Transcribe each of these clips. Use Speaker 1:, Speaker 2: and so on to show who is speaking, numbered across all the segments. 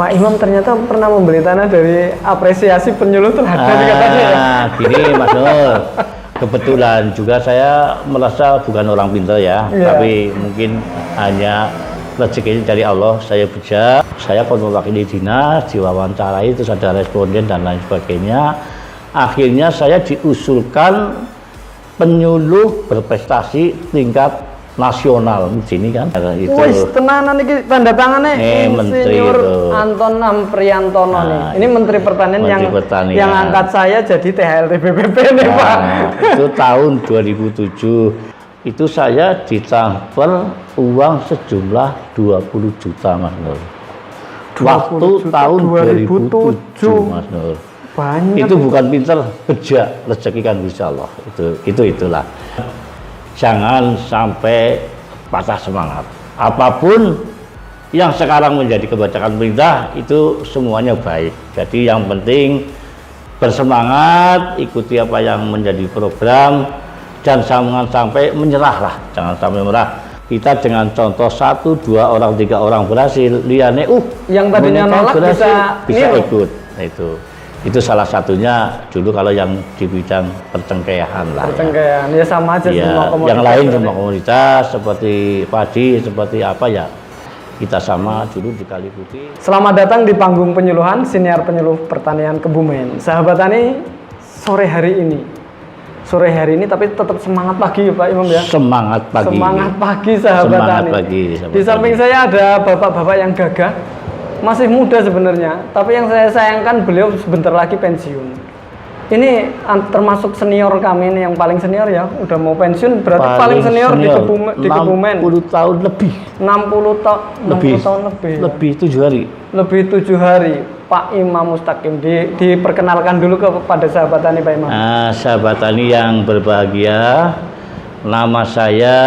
Speaker 1: Pak Imam ternyata pernah membeli tanah dari apresiasi penyuluh teladan katanya ya.
Speaker 2: Gini Mas Nur, kebetulan juga saya merasa bukan orang pintar ya, tapi mungkin hanya rezeki dari Allah. Saya pun mewakili dinas, diwawancarai, terus ada responden dan lain sebagainya. Akhirnya saya diusulkan penyuluh berprestasi tingkat nasional di sini kan. Itu
Speaker 1: wis tenanan iki tanda tangannya
Speaker 2: menteri
Speaker 1: Insinyur
Speaker 2: itu.
Speaker 1: Anton Priantono nih. Ini Menteri Pertanian yang angkat saya jadi THLT BPP nih Pak.
Speaker 2: Itu tahun 2007. Itu saya ditransfer uang sejumlah 20 juta Mas Nur. Waktu tahun 2007 Mas Nur.
Speaker 1: Banyak.
Speaker 2: Itu bukan pinter, kerja, rezeki kan Insya Allah. Itulah. Jangan sampai patah semangat. Apapun yang sekarang menjadi kebijakan pemerintah itu semuanya baik. Jadi yang penting bersemangat, ikuti apa yang menjadi program, dan jangan sampai menyerah lah. Jangan sampai menyerah. Kita dengan contoh 1, 2 orang, 3 orang berhasil, liane
Speaker 1: yang tadinya nolak
Speaker 2: bisa ikut. Nah, itu salah satunya dulu kalau yang di bidang percengkehan lah.
Speaker 1: Percengkehan ya sama aja semua komoditas.
Speaker 2: Yang lain semua komoditas seperti padi, seperti apa ya kita sama dulu di Kali Putih.
Speaker 1: Selamat datang di panggung penyuluhan Siniar Penyuluh Pertanian Kebumen. Sahabat tani, sore hari ini tapi tetap semangat pagi ya Pak Imam ya.
Speaker 2: Semangat pagi
Speaker 1: sahabat tani. Di samping saya ada bapak-bapak yang gagah. Masih muda sebenarnya, tapi yang saya sayangkan beliau sebentar lagi pensiun. Ini termasuk senior kami ini yang paling senior ya, udah mau pensiun berarti paling senior di Kebumen.
Speaker 2: 60 tahun lebih.
Speaker 1: 60 tahun lebih.
Speaker 2: Lebih 7 hari.
Speaker 1: Lebih 7 hari. Pak Imam Mustaqim diperkenalkan dulu kepada sahabat tani Pak Imam.
Speaker 2: Sahabat tani yang berbahagia, nama saya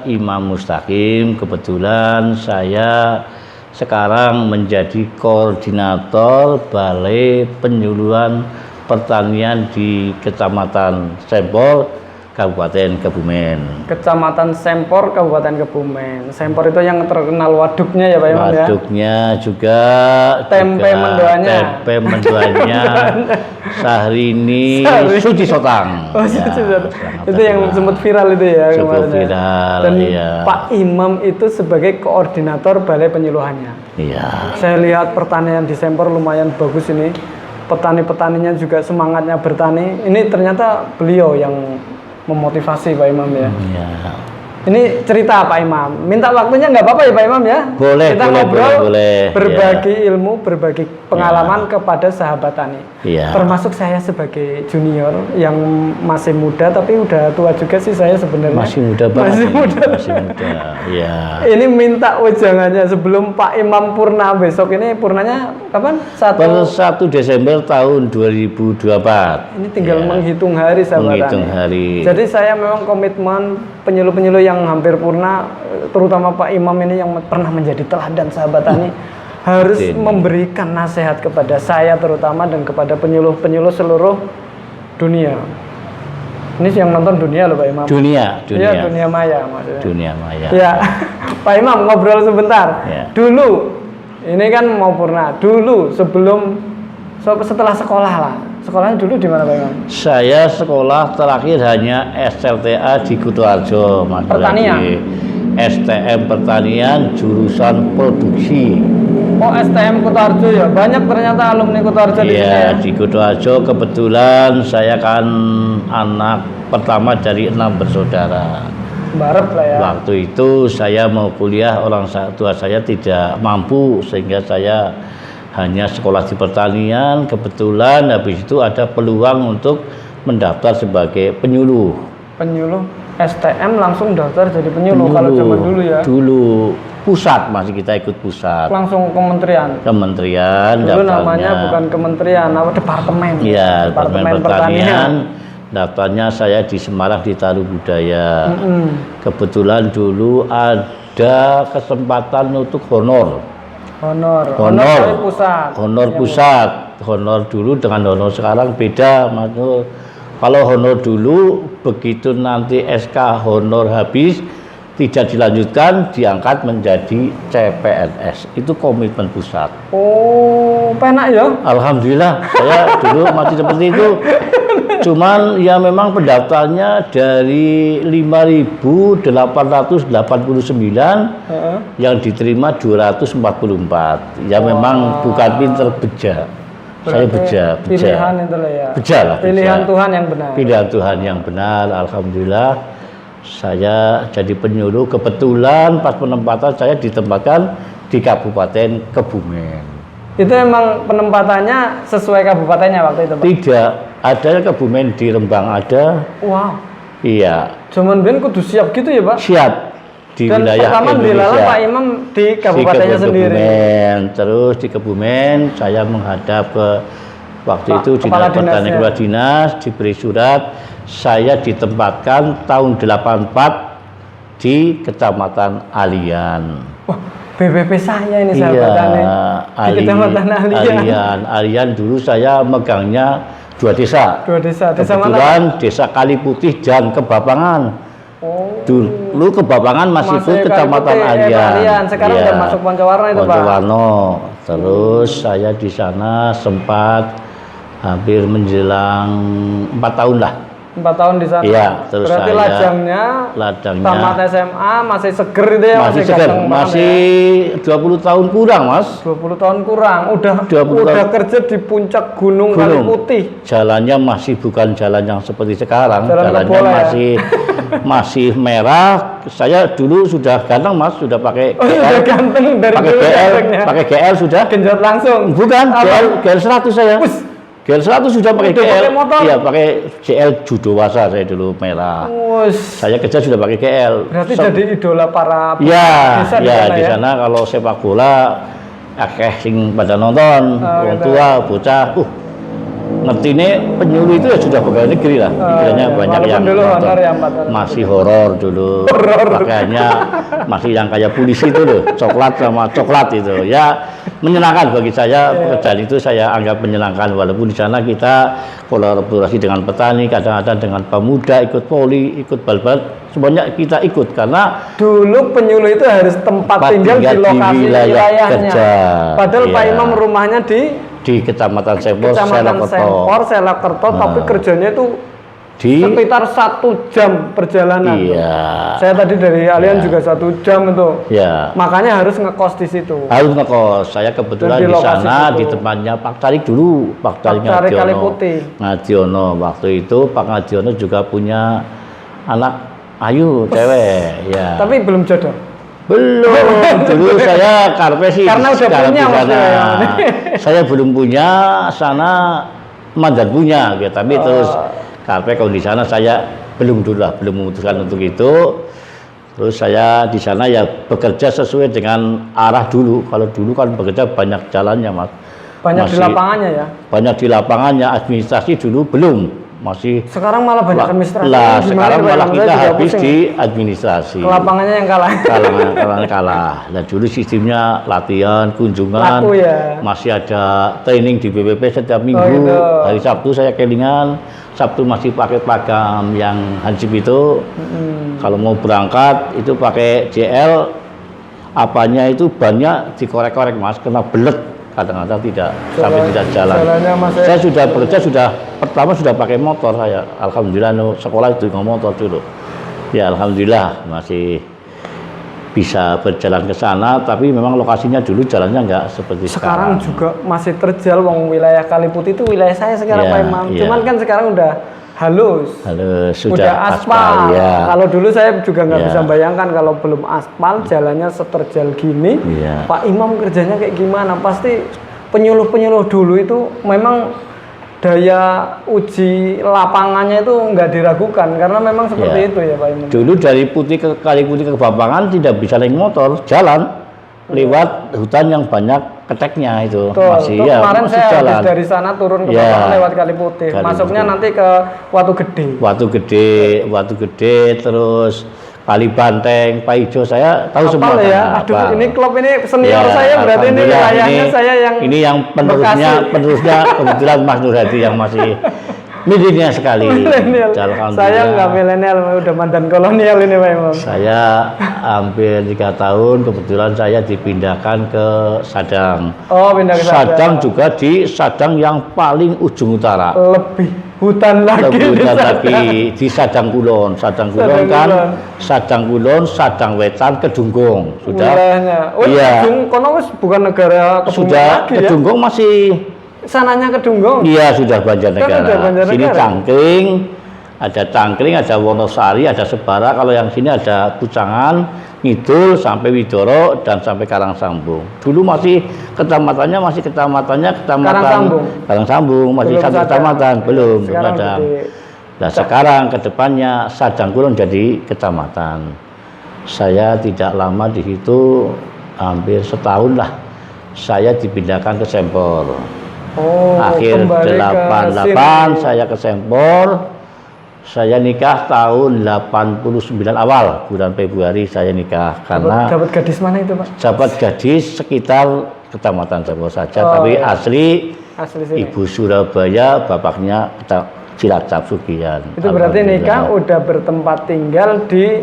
Speaker 2: Imam Mustaqim. Kebetulan saya sekarang menjadi koordinator Balai Penyuluhan Pertanian di Kecamatan Sempor, Kabupaten Kebumen.
Speaker 1: Kecamatan Sempor, Kabupaten Kebumen. Sempor itu yang terkenal waduknya ya Pak Imam ya?
Speaker 2: Waduknya juga
Speaker 1: tempe
Speaker 2: mendoanya Sahrini Suci Sotang.
Speaker 1: Itu yang sempat viral itu ya
Speaker 2: kemarin. Viral.
Speaker 1: Dan Pak Imam itu sebagai koordinator balai penyuluhannya.
Speaker 2: Iya.
Speaker 1: Saya lihat pertanian di Sempor lumayan bagus ini. Petani-petaninya juga semangatnya bertani. Ini ternyata beliau yang memotivasi Pak Imam ya.
Speaker 2: Iya.
Speaker 1: Ini cerita Pak Imam. Minta waktunya nggak apa-apa ya Pak Imam ya?
Speaker 2: Boleh.
Speaker 1: Kita ngobrol,
Speaker 2: boleh.
Speaker 1: berbagi ilmu, berbagi pengalaman kepada sahabat tani.
Speaker 2: Iya.
Speaker 1: Termasuk saya sebagai junior yang masih muda, tapi udah tua juga sih saya sebenarnya.
Speaker 2: Masih muda banget.
Speaker 1: Masih muda.
Speaker 2: Iya.
Speaker 1: Ini minta wejangannya sebelum Pak Imam purna besok ini. Purnanya kapan?
Speaker 2: 1 Desember tahun 2024.
Speaker 1: Ini tinggal menghitung hari sahabat tani. Jadi saya memang komitmen penyuluh-penyuluh yang hampir purna, terutama Pak Imam ini yang pernah menjadi teladan sahabat tani, harus memberikan nasihat kepada saya terutama dan kepada penyuluh-penyuluh seluruh dunia. Ini yang nonton dunia loh Pak Imam.
Speaker 2: Dunia.
Speaker 1: Ya, dunia maya maksudnya.
Speaker 2: Dunia maya.
Speaker 1: Ya, Pak Imam ngobrol sebentar.
Speaker 2: Ya.
Speaker 1: Dulu, ini kan mau purna. Dulu setelah sekolah lah. Sekolahnya dulu di mana Pak Imam?
Speaker 2: Saya sekolah terakhir hanya SLTA di Kutoarjo, Mas.
Speaker 1: Pertanian.
Speaker 2: STM Pertanian jurusan produksi.
Speaker 1: Oh, STM Kutoarjo ya. Banyak ternyata alumni Kutoarjo di sini ya.
Speaker 2: Di Kutoarjo kebetulan saya kan anak pertama dari 6 bersaudara.
Speaker 1: Barep lah ya.
Speaker 2: Waktu itu saya mau kuliah, orang tua saya tidak mampu sehingga saya hanya sekolah di pertanian. Kebetulan habis itu ada peluang untuk mendaftar sebagai penyuluh.
Speaker 1: Penyuluh STM langsung daftar jadi penyuluh kalau zaman dulu ya.
Speaker 2: Dulu pusat, masih kita ikut pusat.
Speaker 1: Langsung kementerian.
Speaker 2: Dulu
Speaker 1: daftarnya. Namanya bukan kementerian, apa departemen.
Speaker 2: Iya, departemen pertanian. Daftarnya saya di Semarang di Taru Budaya. Kebetulan dulu ada kesempatan untuk honor pusat. Honor dulu dengan honor sekarang beda, Mas. Kalau honor dulu begitu nanti SK honor habis tidak dilanjutkan, diangkat menjadi CPNS. Itu komitmen pusat.
Speaker 1: Oh, penak ya?
Speaker 2: Alhamdulillah, saya dulu masih seperti itu. Cuman ya memang pendaftarnya dari 5.889 yang diterima 244. Ya memang bukan pinter, beja. Saya beja.
Speaker 1: Pilihan itu lah ya.
Speaker 2: Beja lah.
Speaker 1: Pilihan Tuhan yang benar.
Speaker 2: Pilihan Tuhan yang benar. Alhamdulillah, saya jadi penyuluh. Kebetulan pas penempatan saya ditempatkan di Kabupaten Kebumen.
Speaker 1: Itu emang penempatannya sesuai kabupatennya waktu itu, Pak?
Speaker 2: Tidak, ada Kebumen di Rembang ada.
Speaker 1: Wow.
Speaker 2: Iya.
Speaker 1: Cuman Ben kudu siap gitu ya, Pak?
Speaker 2: Siap. Di
Speaker 1: dan
Speaker 2: wilayah
Speaker 1: pertama dilalah Pak Imam di kabupatennya sendiri.
Speaker 2: Kebumen. Terus di Kebumen saya menghadap ke waktu itu Dinas Pertanian Kepala Dinas, diberi surat, saya ditempatkan tahun 84 di Kecamatan Alian.
Speaker 1: Wah, BPP saya ini sahabatannya. Di Kecamatan Alian.
Speaker 2: Alian dulu saya megangnya 2 desa.
Speaker 1: 2 desa. Desa mana?
Speaker 2: Kebetulan Desa Kaliputih dan Kebapangan.
Speaker 1: Oh.
Speaker 2: Dulu Kebapangan masih ke Kecamatan Alian.
Speaker 1: Sekarang udah masuk Poncowarno itu, Pak.
Speaker 2: Poncowarno. Terus saya di sana sempat hampir menjelang 4 tahun lah.
Speaker 1: 4 tahun di sana.
Speaker 2: Iya, terus
Speaker 1: berarti
Speaker 2: saya
Speaker 1: ladangnya tamat SMA masih seger itu ya,
Speaker 2: masih seger, masih ya? 20 tahun kurang, Mas.
Speaker 1: 20 tahun kurang. Udah kerja di puncak Gunung Kaliputih.
Speaker 2: Jalannya masih bukan jalan yang seperti sekarang. Jalannya masih masih merah. Saya dulu sudah ganteng, Mas, sudah pakai
Speaker 1: sudah ganteng dari
Speaker 2: pakai GL sudah.
Speaker 1: Genjot langsung.
Speaker 2: Bukan, GL 100 saya. GL 100 sudah pakai GL. Iya, pakai GL Judowasa saya dulu merah. Saya kerja sudah pakai GL.
Speaker 1: Berarti jadi idola para
Speaker 2: desa di sana kalau sepak bola akeh sing pada nonton, orang tua, bocah, ngerti ini penyuluh itu ya sudah pegawai negeri lah. Istilahnya banyak yang nonton. Masih horor dulu. Pakaiannya masih yang kayak polisi itu loh, coklat sama coklat itu. Ya menyenangkan bagi saya, pekerjaan itu saya anggap menyenangkan, walaupun di sana kita kolaborasi dengan petani, kadang-kadang dengan pemuda, ikut poli, ikut bal-bal, semuanya kita ikut karena
Speaker 1: dulu penyuluh itu harus tempat tinggal di lokasi wilayahnya.
Speaker 2: Kerja.
Speaker 1: Padahal Pak Imam rumahnya di
Speaker 2: Kecamatan Sempor,
Speaker 1: Selakerto, tapi kerjanya itu sekitar 1 jam perjalanan.
Speaker 2: Iya.
Speaker 1: Saya tadi dari Alian juga 1 jam itu.
Speaker 2: Iya.
Speaker 1: Makanya harus ngekos di situ.
Speaker 2: Harus ngekos. Saya kebetulan di sana di tempatnya Pak Tarik dulu, Pak Tarik Ngadiono. Waktu itu Pak Ngadiono juga punya anak Ayu, cewek. Ya.
Speaker 1: Tapi belum jodoh.
Speaker 2: Belum. Dulu saya karpe sih.
Speaker 1: Karena udah punya
Speaker 2: saya belum punya, sana mandat punya, gitu. Tapi terus karpe kalau di sana saya belum memutuskan untuk itu. Terus saya di sana ya bekerja sesuai dengan arah dulu. Kalau dulu kan bekerja banyak jalannya, Mas.
Speaker 1: Banyak di lapangannya ya? Banyak
Speaker 2: di lapangannya, administrasi dulu belum. Masih
Speaker 1: sekarang malah banyak administrasi.
Speaker 2: Sekarang malah kita habis di administrasi.
Speaker 1: Lapangannya yang kalah.
Speaker 2: Kalah. Dan dulu sistemnya latihan, kunjungan. Masih ada training di BPP setiap minggu. Hari Sabtu saya kelingan. Sabtu masih pakai pagam yang hansip itu. Kalau mau berangkat itu pakai JL. Apanya itu banyak dikorek-korek, Mas, kena belet. Kadang-kadang sampai tidak jalan. Saya sudah bekerja, pertama sudah pakai motor saya. Alhamdulillah sekolah itu dengan motor dulu. Ya alhamdulillah masih bisa berjalan ke sana, tapi memang lokasinya dulu jalannya enggak seperti sekarang.
Speaker 1: Juga masih terjal, wilayah Kaliputih itu wilayah saya sekarang, Pak Imam. Cuman kan sekarang udah halus, sudah aspal. Kalau dulu saya juga nggak bisa bayangkan kalau belum aspal jalannya seterjal gini. Pak Imam kerjanya kayak gimana? Pasti penyuluh-penyuluh dulu itu memang daya uji lapangannya itu nggak diragukan karena memang seperti itu ya Pak Imam.
Speaker 2: Dulu dari Putih ke Kaliputih ke Kebapangan tidak bisa naik motor, jalan lewat hutan yang banyak keteknya itu. Masih
Speaker 1: kemarin
Speaker 2: masih
Speaker 1: saya
Speaker 2: jalan.
Speaker 1: habis dari sana turun ke Bapak lewat Kaliputih. Masuknya nanti ke Watu Gede, terus Kali Banteng, Pak Ijo, saya tahu semua. Aduh, ini klub ini senior saya, berarti ini wilayahnya saya yang
Speaker 2: penerusnya kebetulan Mas Nur Hadi yang masih milenial sekali.
Speaker 1: Milenial. Saya nggak milenial, udah mantan kolonial ini Pak Imam.
Speaker 2: Saya hampir 3 tahun, kebetulan saya dipindahkan ke Sadang.
Speaker 1: Oh, pindah ke Sadang.
Speaker 2: Sadang juga di Sadang yang paling ujung utara.
Speaker 1: Lebih hutan lagi.
Speaker 2: Lebih hutan lagi di Sadang Kulon. Sadang Kulon kan, Sadang Kulon, Sadang Wetan, Kedunggung. Sudah.
Speaker 1: Wilayahnya. Oh,
Speaker 2: iya.
Speaker 1: Kedunggung, kono bukan negara
Speaker 2: sudah lagi, Kedunggung ya? Masih.
Speaker 1: Sananya Kedunggung.
Speaker 2: Iya, sudah Banjarnegara.
Speaker 1: Kan
Speaker 2: Sini Cangkring, ada Cangkring, ada Wonosari, ada Sebara. Kalau yang sini ada Pucangan, Ngidul sampai Widoro dan sampai Karangsambung. Dulu masih kecamatannya Karangsambung, masih
Speaker 1: belum
Speaker 2: satu kecamatan, belum ada. Nah, sekarang kedepannya Sadang Kulon jadi kecamatan. Saya tidak lama di situ, hampir setahun lah. Saya dipindahkan ke Sempor.
Speaker 1: Oh,
Speaker 2: akhir 88 saya ke Sempor. Saya nikah tahun 89 awal, bulan Februari saya nikah. Karena
Speaker 1: dapat gadis mana itu Pak?
Speaker 2: Dapat gadis sekitar kecamatan Sempor saja, tapi iya. asli sini. Ibu Surabaya, bapaknya Cilacap Sugian.
Speaker 1: Itu berarti nikah udah bertempat tinggal di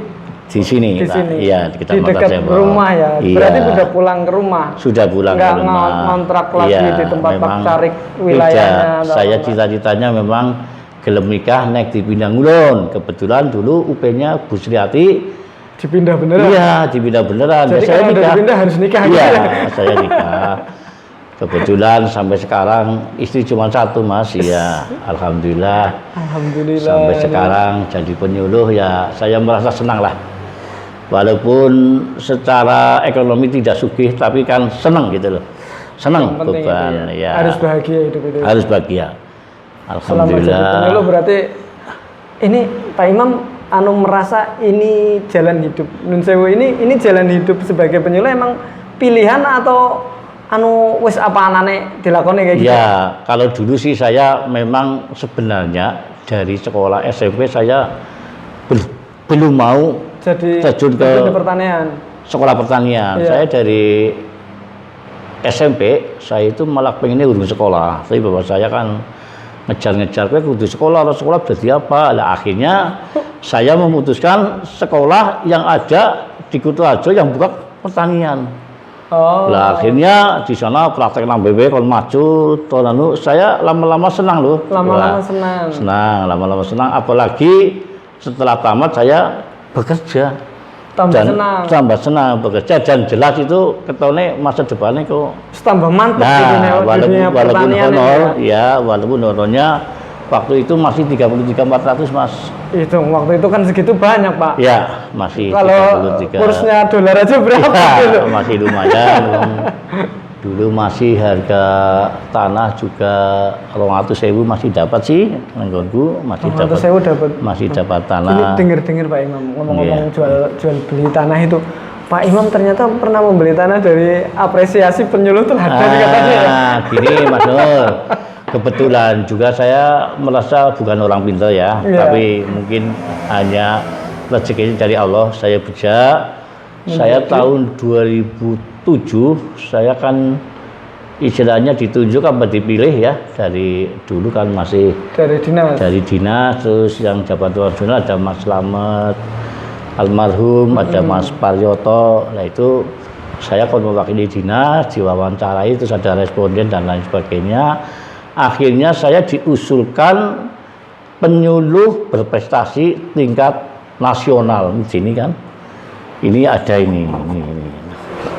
Speaker 1: sini. Di sini.
Speaker 2: Iya, di
Speaker 1: dekat
Speaker 2: Sempor.
Speaker 1: Rumah ya.
Speaker 2: Iya.
Speaker 1: Berarti sudah pulang ke rumah.
Speaker 2: Sudah pulang ke rumah.
Speaker 1: Nggak ngontrak lagi
Speaker 2: iya,
Speaker 1: di tempat Pak Carik wilayahnya.
Speaker 2: Saya cita-citanya memang gelem nikah nek dipindah Ngulon. Kebetulan dulu UP-nya Bu Sriati
Speaker 1: dipindah beneran.
Speaker 2: Iya, dipindah beneran.
Speaker 1: Jadi
Speaker 2: saya
Speaker 1: kalau udah dipindah harus nikah.
Speaker 2: Iya,
Speaker 1: gitu.
Speaker 2: saya nikah. Kebetulan sampai sekarang istri cuma 1 Mas. Iya, alhamdulillah.
Speaker 1: Alhamdulillah.
Speaker 2: Sampai sekarang jadi penyuluh ya saya merasa senang lah. Walaupun secara ekonomi tidak sugih, tapi kan senang gitu loh. Senang beban ya.
Speaker 1: Harus bahagia hidup itu.
Speaker 2: Harus bahagia. Alhamdulillah.
Speaker 1: Selama jadi penyuluh berarti ini Pak Imam merasa ini jalan hidup. Nun sewu ini jalan hidup sebagai penyuluh emang pilihan atau wis apa anane dilakoni kayak gitu?
Speaker 2: Ya, kalau dulu sih saya memang sebenarnya dari sekolah SMP saya belum mau
Speaker 1: jadi
Speaker 2: terjun ke
Speaker 1: pertanian.
Speaker 2: Sekolah pertanian. Iya. Saya dari SMP saya itu malah pengennya urung sekolah. Tapi bapak saya kan ngejar-ngejar kudu sekolah, atau sekolah berarti apa? Lah akhirnya saya memutuskan sekolah yang ada di Kutoarjo yang buka pertanian. Oh. Lah akhirnya di sana praktek nang BB kon maju, tonanu saya lama-lama senang loh.
Speaker 1: Lama-lama senang.
Speaker 2: Lama-lama senang apalagi setelah tamat saya bekerja. Tambah senang bekerja dan jelas itu ketone masa depannya kok
Speaker 1: tambah mantap
Speaker 2: walaupun honor ya, walaupun honornya waktu itu masih 33.400 Mas.
Speaker 1: Itu waktu itu kan segitu banyak Pak.
Speaker 2: Ya masih.
Speaker 1: Kalau kursnya dolar aja berapa gitu?
Speaker 2: Masih lumayan. Dulu masih harga tanah juga 200.000 masih dapat sih, nenggonku masih dapat tanah.
Speaker 1: Ini dengar Pak Imam ngomong-ngomong jual beli tanah itu. Pak Imam ternyata pernah membeli tanah dari apresiasi penyuluh teladan katanya.
Speaker 2: Gini Mas Nur. Kebetulan juga saya merasa bukan orang pintar ya, tapi mungkin hanya rezeki dari Allah. Saya bekerja. Saya tahun 2007 saya kan istilahnya ditunjuk apa dipilih ya, dari dulu kan masih dari dinas terus yang jabatan nasional ada Mas Slamet almarhum, ada Mas Paryoto. Nah itu saya kon mewakili dinas, diwawancarai terus ada responden dan lain sebagainya. Akhirnya saya diusulkan penyuluh berprestasi tingkat nasional di sini kan. Ini ada ini.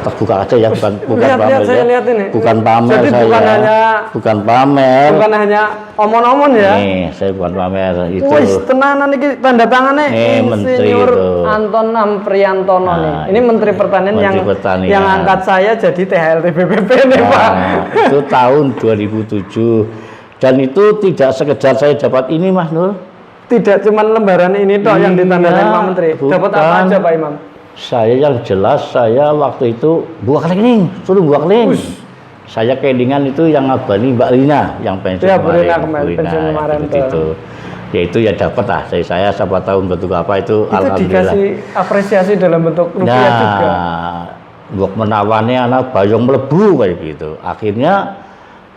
Speaker 2: Terbuka aja ya, bukan pamer ya.
Speaker 1: Lihat ini.
Speaker 2: Bukan pamer.
Speaker 1: Jadi
Speaker 2: saya. Bukan pamer.
Speaker 1: Bukan hanya omon-omon ya.
Speaker 2: Nih, saya bukan pamer itu.
Speaker 1: Wis tenanan iki tanda tangannya Insinyur Anton Ampriantono nih. Ini Menteri Pertanian yang angkat saya jadi THLT BPP nih Pak.
Speaker 2: Itu tahun 2007. Dan itu tidak sekedar saya dapat ini Mas Nur.
Speaker 1: Tidak cuma lembaran ini toh yang ditandai Pak Menteri. Dapat apa aja Pak Imam?
Speaker 2: Saya yang jelas saya waktu itu buah keling, suruh buah keling. Saya kelingan itu yang ngabani Mbak Rina yang pensiun
Speaker 1: kemarin. Pensiun kemarin
Speaker 2: itu. Ya itu ya dapat lah. Saya siapa tahu bentuk apa itu alhamdulillah.
Speaker 1: Dikasih apresiasi dalam bentuk rupiah juga.
Speaker 2: Buat menawannya anak bayong melebu kayak gitu. Akhirnya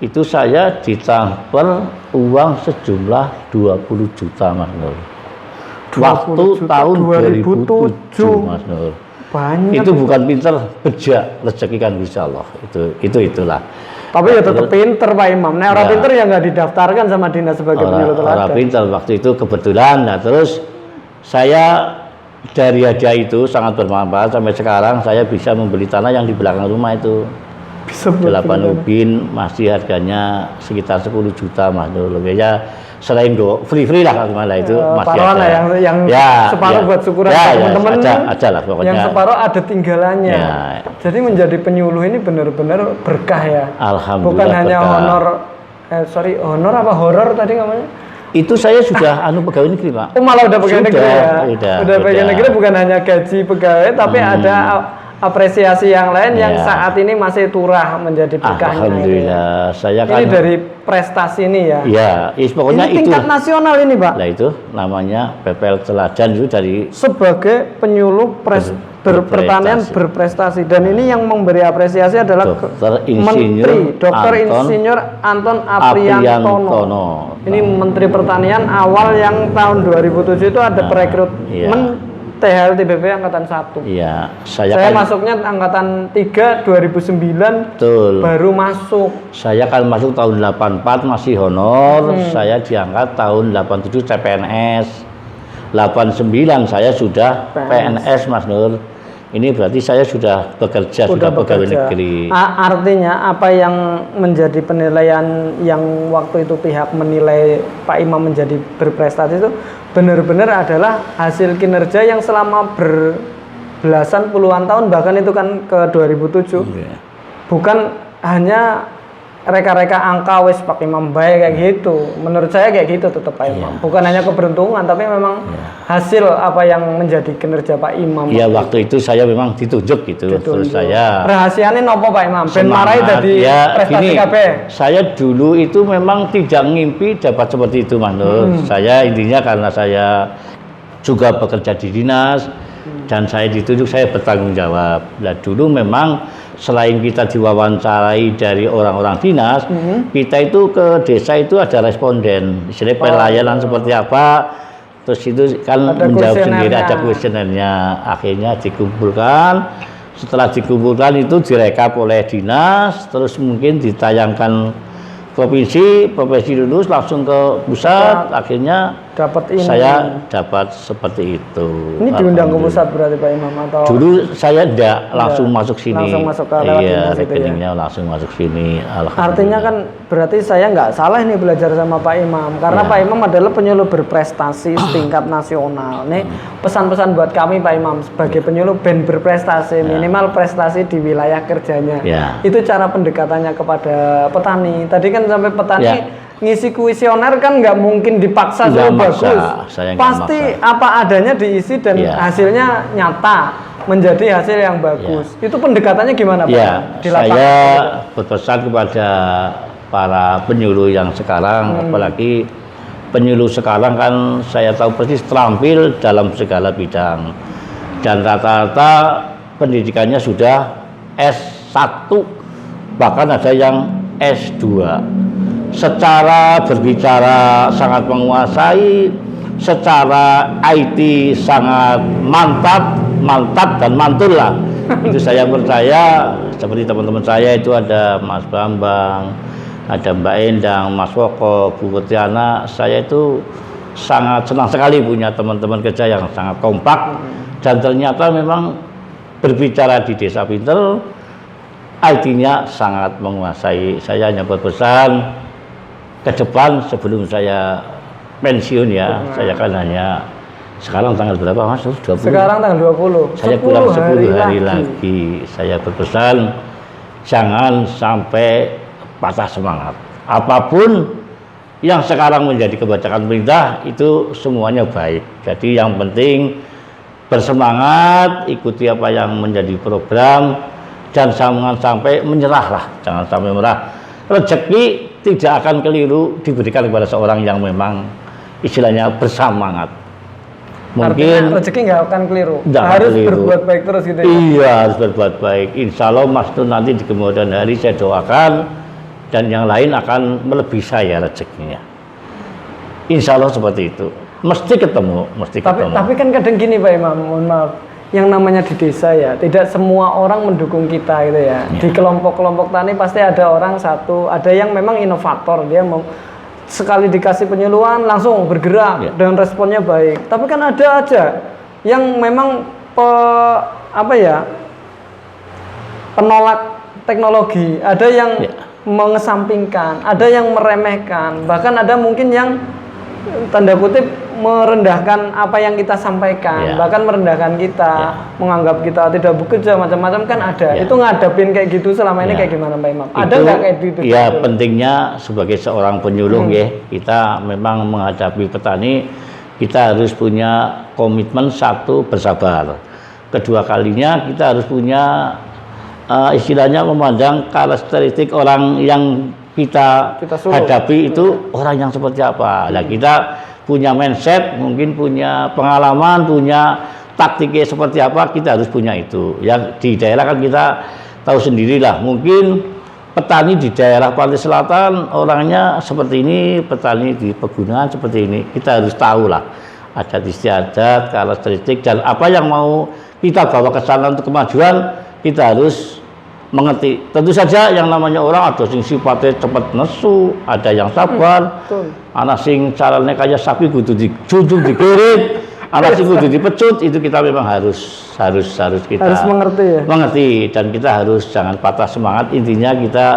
Speaker 2: itu saya ditransfer uang sejumlah 20 juta Mas Nur. Waktu tahun 2007 Mas Nur.
Speaker 1: Banyak.
Speaker 2: Itu bukan pinter, bejak rezeki kan Gusti Allah. Itulah.
Speaker 1: Tapi ya tetap pinter Pak Imam. Nah, orang pinter ya nggak didaftarkan sama dinas sebagai penyuluh teladan.
Speaker 2: Orang pinter waktu itu kebetulan. Nah terus saya dari hadiah itu sangat bermanfaat sampai sekarang saya bisa membeli tanah yang di belakang rumah itu.
Speaker 1: Bisa
Speaker 2: 8 ubin masih harganya sekitar 10 juta Mas Nur. Ya selain free lah gimana itu masih ada.
Speaker 1: Yang separuh buat syukuran teman-teman.
Speaker 2: Ada lah pokoknya.
Speaker 1: Yang separuh ada tinggalannya. Ya. Jadi menjadi penyuluh ini benar-benar berkah ya.
Speaker 2: Alhamdulillah.
Speaker 1: Bukan hanya honor apa horor tadi namanya?
Speaker 2: Itu saya sudah pegawai negeri Pak.
Speaker 1: Oh malah udah pegawai negeri ya? Udah pegawai negeri, bukan hanya gaji pegawai tapi ada apresiasi yang lain yang saat ini masih turah menjadi berkahnya.
Speaker 2: Alhamdulillah, saya kan
Speaker 1: ini dari prestasi ini ya.
Speaker 2: Iya, pokoknya
Speaker 1: ini tingkat nasional ini Pak.
Speaker 2: Nah itu namanya PPL Teladan itu dari
Speaker 1: sebagai penyuluh pertanian berprestasi dan ini yang memberi apresiasi adalah Dr. Insinyur Anton Apriantono. Ini Menteri Pertanian awal yang tahun 2007 itu ada perekrutmen THL-TBP angkatan 1.
Speaker 2: Iya,
Speaker 1: saya masuknya angkatan 3 2009.
Speaker 2: Betul.
Speaker 1: Baru masuk.
Speaker 2: Saya kan masuk tahun 84 masih honor, saya diangkat tahun 87 CPNS. 89 saya sudah PNS Mas Nur. Ini berarti saya sudah bekerja, sudah pegawai negeri.
Speaker 1: Artinya apa yang menjadi penilaian yang waktu itu pihak menilai Pak Imam menjadi berprestasi itu benar-benar adalah hasil kinerja yang selama berbelasan puluhan tahun, bahkan itu kan ke 2007. Bukan hanya reka-reka angka wis Pak Imam baik kayak gitu. Menurut saya kayak gitu tetap Pak Imam. Bukan hanya keberuntungan tapi memang hasil apa yang menjadi kinerja Pak Imam.
Speaker 2: Iya, waktu itu saya memang ditunjuk gitu. Terus saya
Speaker 1: rahasianya nopo Pak Imam? Ben marai dari prestasi KB.
Speaker 2: Saya dulu itu memang tidak ngimpi dapat seperti itu Mas Nur. Saya intinya karena saya juga bekerja di dinas dan saya ditunjuk, saya bertanggung jawab. Nah dulu memang selain kita diwawancarai dari orang-orang dinas, kita itu ke desa itu ada responden, istilahnya pelayanan seperti apa, terus itu kan ada menjawab sendiri, ada kuesionernya. Akhirnya dikumpulkan, setelah dikumpulkan itu direkap oleh dinas, terus mungkin ditayangkan provinsi lulus langsung ke pusat, akhirnya saya dapat seperti itu.
Speaker 1: Ini diundang ke pusat berarti Pak Imam atau?
Speaker 2: Dulu saya tidak langsung masuk sini.
Speaker 1: Langsung masuk ke lewat dinas
Speaker 2: rekeningnya langsung masuk sini.
Speaker 1: Artinya kan berarti saya nggak salah nih belajar sama Pak Imam, karena Pak Imam adalah penyuluh berprestasi setingkat nasional. Nih pesan-pesan buat kami Pak Imam sebagai penyuluh ben berprestasi, minimal prestasi di wilayah kerjanya. Itu cara pendekatannya kepada petani. Tadi kan sampai petani ngisi kuesioner kan nggak mungkin dipaksa suruh bagus. Pasti apa adanya diisi dan hasilnya nyata menjadi hasil yang bagus. Itu pendekatannya gimana Pak?
Speaker 2: Saya berpesan kepada para penyuluh yang sekarang, apalagi penyuluh sekarang kan saya tahu persis terampil dalam segala bidang dan rata-rata pendidikannya sudah S1, bahkan ada yang S2. Secara berbicara sangat menguasai, secara IT sangat mantap dan mantul lah. Itu saya percaya, seperti teman-teman saya itu ada Mas Bambang, ada Mbak Endang, Mas Woko, Bu Kutiana. Saya itu sangat senang sekali punya teman-teman kerja yang sangat kompak dan ternyata memang berbicara di Desa Pinter, IT-nya sangat menguasai. Saya hanya berpesan ke depan sebelum saya pensiun saya kan hanya sekarang tanggal berapa Mas? 20.
Speaker 1: Sekarang tanggal 20.
Speaker 2: Saya kurang 10 hari lagi. Saya berpesan jangan sampai patah semangat. Apapun yang sekarang menjadi kebijakan pemerintah itu semuanya baik. Jadi yang penting bersemangat, ikuti apa yang menjadi program dan jangan sampai menyerah lah, jangan sampai menyerah. Rezeki tidak akan keliru diberikan kepada seorang yang memang istilahnya bersemangat. Mungkin
Speaker 1: artinya rezeki nggak akan keliru. Harus berbuat baik terus gitu ya.
Speaker 2: Iya, harus berbuat baik. Insya Allah Mas Nur nanti di kemudian hari saya doakan dan yang lain akan melebihi saya rezekinya. Insya Allah seperti itu. Mesti ketemu, mesti ketemu.
Speaker 1: Tapi kan kadang gini Pak Imam, mohon maaf, yang namanya di desa ya, tidak semua orang mendukung kita gitu ya. Di kelompok-kelompok tani pasti ada orang satu, ada yang memang inovator, dia sekali dikasih penyuluhan langsung bergerak dan responnya baik. Tapi kan ada aja yang memang penolak teknologi, ada yang mengesampingkan, ada yang meremehkan, bahkan ada mungkin yang tanda kutip merendahkan apa yang kita sampaikan, bahkan merendahkan kita, menganggap kita tidak bekerja macam-macam kan ada. Itu ngadapin kayak gitu selama ini kayak gimana Pak Imam? Ada nggak kayak gitu?
Speaker 2: Ya pentingnya sebagai seorang penyuluh ya, kita memang menghadapi petani, kita harus punya komitmen, satu, bersabar. Kedua kalinya kita harus punya istilahnya memandang karakteristik orang yang kita hadapi itu orang yang seperti apa. Nah, kita punya mindset, mungkin punya pengalaman, punya taktiknya seperti apa, kita harus punya itu. Yang di daerah kan kita tahu sendirilah, mungkin petani di daerah Pantai Selatan orangnya seperti ini, petani di pegunungan seperti ini. Kita harus tahu lah adat istiadat, karakteristik, dan apa yang mau kita bawa ke sana untuk kemajuan, kita harus mengerti. Tentu saja yang namanya orang ada sing sifatnya cepat nesu, ada yang sabar, anak sing caranya kayak sapi kudu dijunjung dikirit, anak sing kudu dipecut, itu kita memang harus kita harus mengerti dan kita harus jangan patah semangat. Intinya kita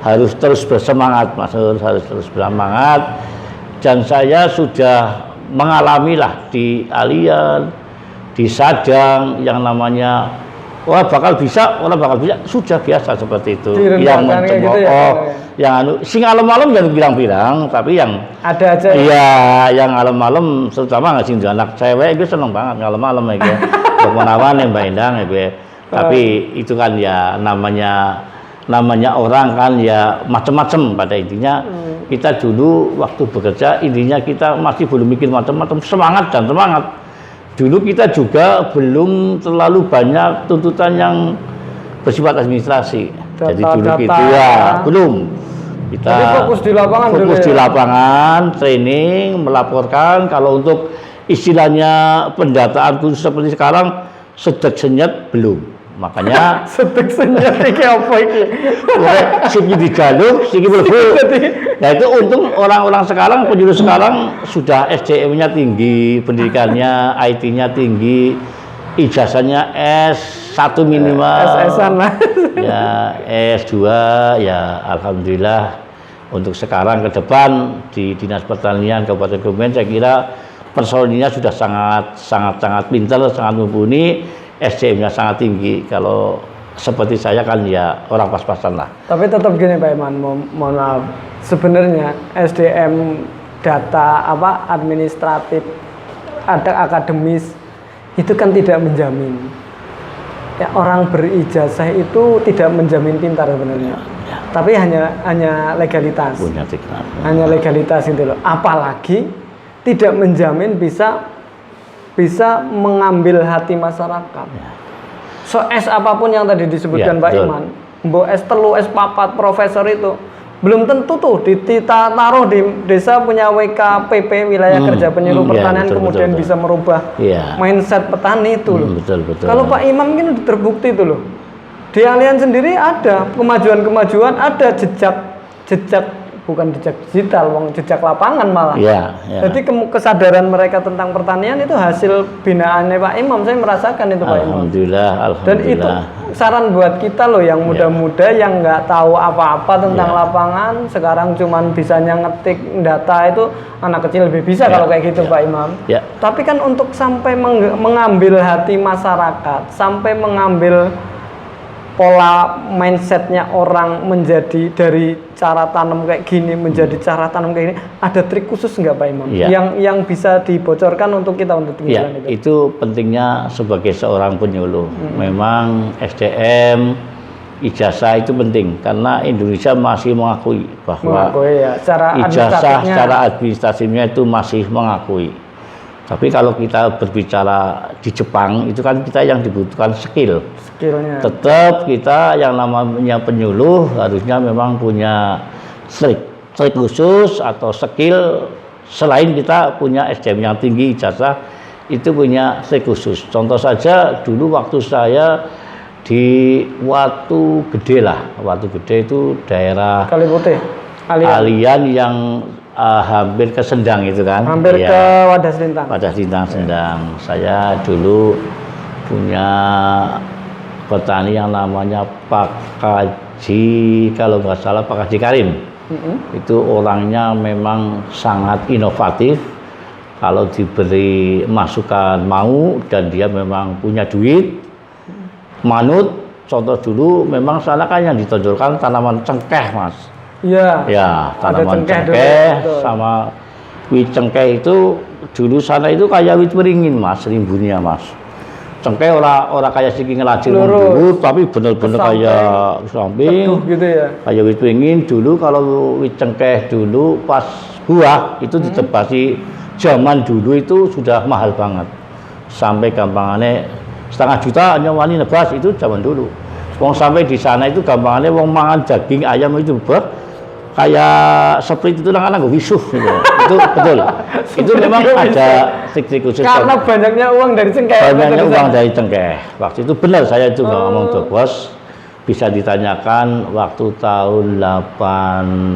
Speaker 2: harus terus bersemangat, Mas, harus terus bersemangat. Dan saya sudah mengalami lah di Alian, di Sadang yang namanya orang bakal bisa, sudah biasa seperti itu. Yang mencemooh, gitu yang sing alam-alam yang bilang-bilang, tapi yang
Speaker 1: ada aja.
Speaker 2: Iya, yang alam-alam, terutama ngasih anak cewek, gue seneng banget alam-alam ya, pengalaman yang Mbak Endang ya. Tapi itu kan ya namanya orang kan ya macam-macam pada intinya. Kita dulu waktu bekerja intinya kita masih belum mikir macam-macam, semangat. Dulu kita juga belum terlalu banyak tuntutan yang bersifat administrasi. Jadi dulu kita belum. Kita
Speaker 1: fokus di lapangan
Speaker 2: di lapangan, training, melaporkan. Kalau untuk istilahnya pendataan khusus seperti sekarang, sedek senyet belum. Makanya
Speaker 1: sedek senyet iki apa iki?
Speaker 2: Siki dijaluk, siki mlebu. Nah itu untung orang-orang sekarang, penyuluh sekarang sudah SDM-nya tinggi, pendidikannya, IT-nya tinggi, ijazahnya S1 minimal,
Speaker 1: SS-an lah.
Speaker 2: Ya S2, ya alhamdulillah. Untuk sekarang ke depan di Dinas Pertanian Kabupaten Kebumen saya kira personilnya sudah sangat pintar, sangat mumpuni, SDM-nya sangat tinggi. Kalau seperti saya kan ya orang pas-pasan lah.
Speaker 1: Tapi tetap gini Pak Iman, mohon maaf. Sebenarnya SDM data administratif, ada akademis itu kan tidak menjamin. Ya, orang berijazah itu tidak menjamin pintar sebenarnya. Tapi hanya legalitas. Hanya legalitas itu loh. Apalagi tidak menjamin bisa mengambil hati masyarakat. So S apapun yang tadi disebutkan Pak Iman, mbok S3, S4, profesor itu belum tentu tuh kita taruh di desa punya WKPP wilayah kerja penyuluh pertanian kemudian bisa merubah mindset petani itu loh. Kalau Pak Imam ini terbukti itu loh. Di Alian sendiri ada kemajuan-kemajuan, ada jejak bukan jejak digital, jejak lapangan malah. Jadi kesadaran mereka tentang pertanian itu hasil binaannya Pak Imam. Saya merasakan itu Pak Imam.
Speaker 2: Alhamdulillah.
Speaker 1: Dan itu saran buat kita loh yang muda-muda yang nggak tahu apa-apa tentang lapangan, sekarang cuman bisanya ngetik data, itu anak kecil lebih bisa kalau kayak gitu Pak Imam. Tapi kan untuk sampai mengambil hati masyarakat, sampai mengambil pola mindsetnya orang menjadi dari cara tanam kayak gini menjadi cara tanam kayak gini, ada trik khusus nggak Pak Imam yang bisa dibocorkan untuk kita untuk tinggalan itu?
Speaker 2: Itu pentingnya sebagai seorang penyuluh. Memang SDM, ijazah itu penting karena Indonesia masih mengakui bahwa ijazah secara administrasinya itu masih mengakui. Tapi kalau kita berbicara di Jepang itu kan kita yang dibutuhkan skillnya. Tetap kita yang namanya penyuluh harusnya memang punya trik khusus atau skill selain kita punya SDM yang tinggi, ijazah itu punya trik khusus. Contoh saja dulu waktu saya di Watu Gede itu daerah
Speaker 1: Kali Putih,
Speaker 2: Alian yang hampir ke Sendang itu kan,
Speaker 1: hampir
Speaker 2: ya,
Speaker 1: ke Wadas Lintang.
Speaker 2: Wadas Lintang Sendang. Saya dulu punya petani yang namanya Pak Kaji, kalau nggak salah Pak Kaji Karim. Itu orangnya memang sangat inovatif. Kalau diberi masukan mau, dan dia memang punya duit, manut. Contoh dulu memang sana kan yang ditonjolkan tanaman cengkeh, Mas.
Speaker 1: Iya.
Speaker 2: Ya, tanaman cengkeh sama wit cengkeh itu dulu sana itu kayak wit beringin, Mas, rimbunnya, Mas. Cengkeh ora kayak siki ngelajir dulu, tapi bener-bener kayak samping
Speaker 1: gitu ya.
Speaker 2: Kayak wit beringin dulu. Kalau wit cengkeh dulu pas buah itu ditebasi zaman dulu itu sudah mahal banget. Sampai gampangannya 1,5 juta nyawani nebas itu zaman dulu. Wong sampai di sana itu gampangannya wong mangan daging ayam itu kayak seperti itu lah, anak wisuh gitu. Itu betul. Itu memang ada trik khusus
Speaker 1: karena banyaknya uang dari cengkeh.
Speaker 2: Banyaknya uang dari cengkeh. Waktu itu benar, saya itu nggak ngomong tuh, Bos. Bisa ditanyakan waktu tahun 86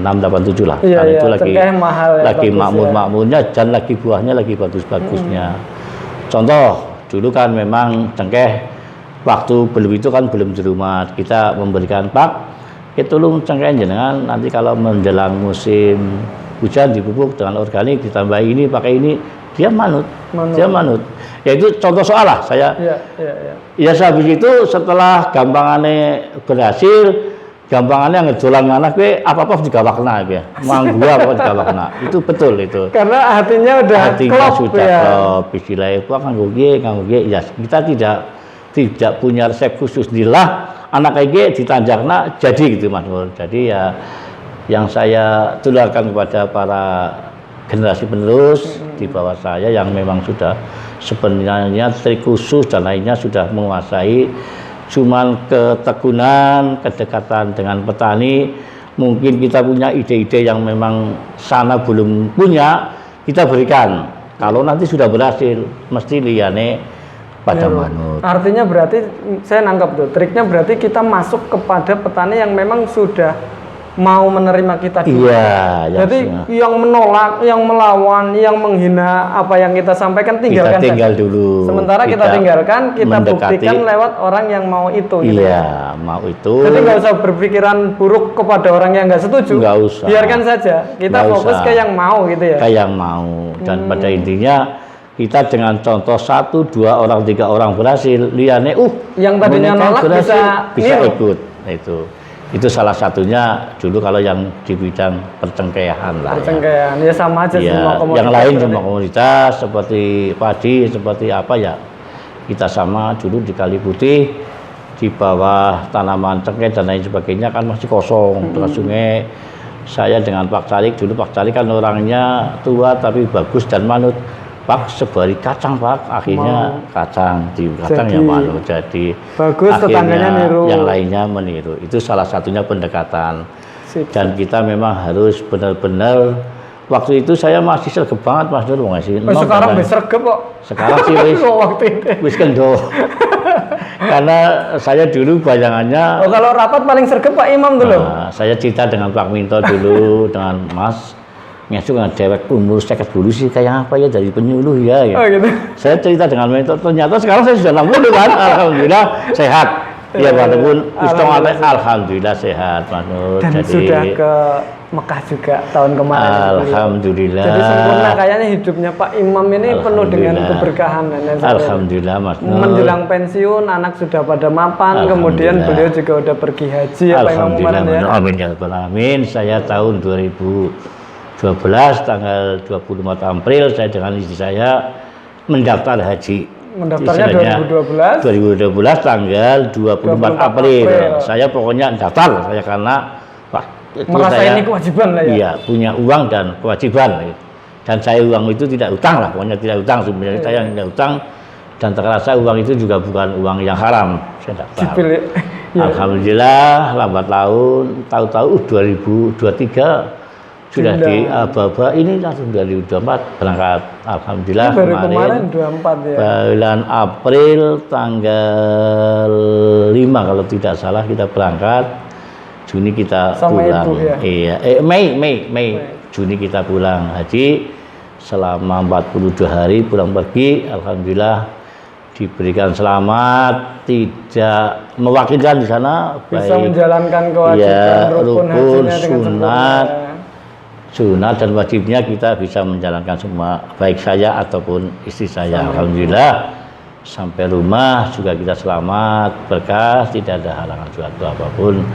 Speaker 2: 87 lah.
Speaker 1: Iya,
Speaker 2: Karena itu
Speaker 1: mahal,
Speaker 2: lagi makmur-makmurnya dan lagi buahnya lagi bagus-bagusnya. Contoh dulu kan memang cengkeh waktu belum itu kan belum di rumah, kita memberikan Pak, tolong cengkeh jenengan nanti kalau menjelang musim hujan dipupuk dengan organik, ditambah ini pakai ini, dia manut. Ya itu contoh soal lah saya. Ya habis itu setelah gampangannya berhasil, gampangannya ngejolan anak gue apa-apa digawak kena ya. Mang gua apa digawak kena. Itu betul itu.
Speaker 1: Karena hatinya
Speaker 2: sudah klop, istilahnya itu nganggo ya kita tidak punya resep khusus dilah anak kayak ditanjakna jadi gitu, Mas Nur. Jadi ya yang saya tularkan kepada para generasi penerus di bawah saya yang memang sudah sebenarnya trik khusus dan lainnya sudah menguasai, cuman ketekunan, kedekatan dengan petani. Mungkin kita punya ide-ide yang memang sana belum punya, kita berikan. Kalau nanti sudah berhasil, mesti liyane pada manut.
Speaker 1: Artinya berarti saya nangkap tuh, triknya berarti kita masuk kepada petani yang memang sudah mau menerima kita dulu.
Speaker 2: Iya.
Speaker 1: Jadi yang menolak, yang melawan, yang menghina apa yang kita sampaikan tinggalkan.
Speaker 2: Kita tinggal dulu.
Speaker 1: Sementara kita tinggalkan, kita buktikan lewat orang yang mau itu.
Speaker 2: Iya, gitu ya. Mau itu.
Speaker 1: Jadi nggak usah berpikiran buruk kepada orang yang nggak setuju.
Speaker 2: Nggak usah.
Speaker 1: Biarkan saja. Kita fokus ke yang mau gitu ya.
Speaker 2: Kayak yang mau. Dan pada intinya kita dengan contoh 1, 2 orang, 3 orang berhasil, liane
Speaker 1: yang tadinya nolak bisa
Speaker 2: ikut. Itu salah satunya dulu kalau yang di bidang percengkehan lah.
Speaker 1: Percengkehan ya sama aja semua komoditas.
Speaker 2: Yang lain semua komoditas seperti padi, seperti apa ya. Kita sama dulu di Kali Putih, di bawah tanaman cengkeh dan lain sebagainya kan masih kosong dekat sungai. Saya dengan Pak Calik dulu, Pak Calik kan orangnya tua tapi bagus dan manut. Pak sebari kacang, Pak, akhirnya kacang yang malu jadi
Speaker 1: bagus, tetangganya niru,
Speaker 2: yang lainnya meniru. Itu salah satunya pendekatan. Dan kita memang harus benar-benar, waktu itu saya masih sergap banget, Mas Nur, ngasih.
Speaker 1: Sekarang wis sergap kok.
Speaker 2: Sekarang sih wis kendo. Karena saya dulu bayangannya
Speaker 1: kalau rapat paling sergap Pak Imam dulu.
Speaker 2: Saya cerita dengan Pak Minto dulu dengan Mas ngesuk dengan dewek umur 50 sih kayak apa ya dari penyuluh ya.
Speaker 1: Gitu.
Speaker 2: Saya cerita dengan mentor, ternyata sekarang saya sudah 60 kan, alhamdulillah sehat. Ya walaupun alhamdulillah sehat, Mas Nur.
Speaker 1: Dan
Speaker 2: jadi,
Speaker 1: sudah ke Mekah juga tahun kemarin.
Speaker 2: Alhamdulillah.
Speaker 1: Jadi sempurna kayaknya hidupnya Pak Imam ini penuh dengan keberkahan dan
Speaker 2: alhamdulillah, Mas Nur.
Speaker 1: Menjelang pensiun anak sudah pada mapan, kemudian beliau juga udah pergi haji apa yang kemarin ya.
Speaker 2: Amin ya rabbal alamin. Saya tahun 2012 tanggal 24 April saya dengan istri saya mendaftar haji.
Speaker 1: Mendaftarnya
Speaker 2: 2012 tanggal 24 April. Saya pokoknya daftar saya karena
Speaker 1: merasa ini kewajiban lah ya.
Speaker 2: Iya, punya uang dan kewajiban. Dan saya uang itu tidak utang lah, pokoknya tidak utang sebenarnya. Saya tidak utang dan terasa uang itu juga bukan uang yang haram. Saya daftar. Alhamdulillah lambat laun, tahu-tahu 2023 sudah di aba-aba, ini langsung 2024 berangkat. Alhamdulillah
Speaker 1: baru kemarin 24 ya.
Speaker 2: Bulan April tanggal 5 kalau tidak salah kita berangkat. Juni kita
Speaker 1: sama
Speaker 2: pulang.
Speaker 1: Ibu, ya?
Speaker 2: Iya, Mei. Juni kita pulang haji selama 42 hari pulang pergi. Alhamdulillah diberikan selamat, tidak mewakilkan di sana,
Speaker 1: bisa
Speaker 2: baik
Speaker 1: menjalankan kewajiban
Speaker 2: ya,
Speaker 1: rukun hajinya dengan
Speaker 2: sunat,
Speaker 1: sempurna.
Speaker 2: sunat dan wajibnya kita bisa menjalankan semua, baik saya ataupun istri saya. Alhamdulillah sampai rumah juga kita selamat, berkah, tidak ada halangan suatu apapun.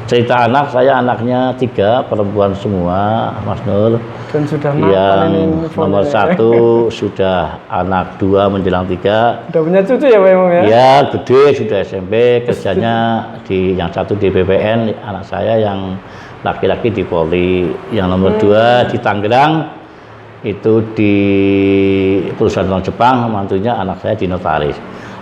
Speaker 2: Cerita anak, saya anaknya 3 perempuan semua, Mas Nur.
Speaker 1: Dan sudah
Speaker 2: yang nomor 1 sudah anak 2 menjelang 3.
Speaker 1: Udah punya cucu ya Pak Imam ya?
Speaker 2: Ya, gede sudah SMP, kerjanya di yang 1 di BPN, anak saya yang laki-laki di Polri, yang nomor 2 di Tangerang itu di perusahaan orang Jepang, mantunya anak saya di notaris.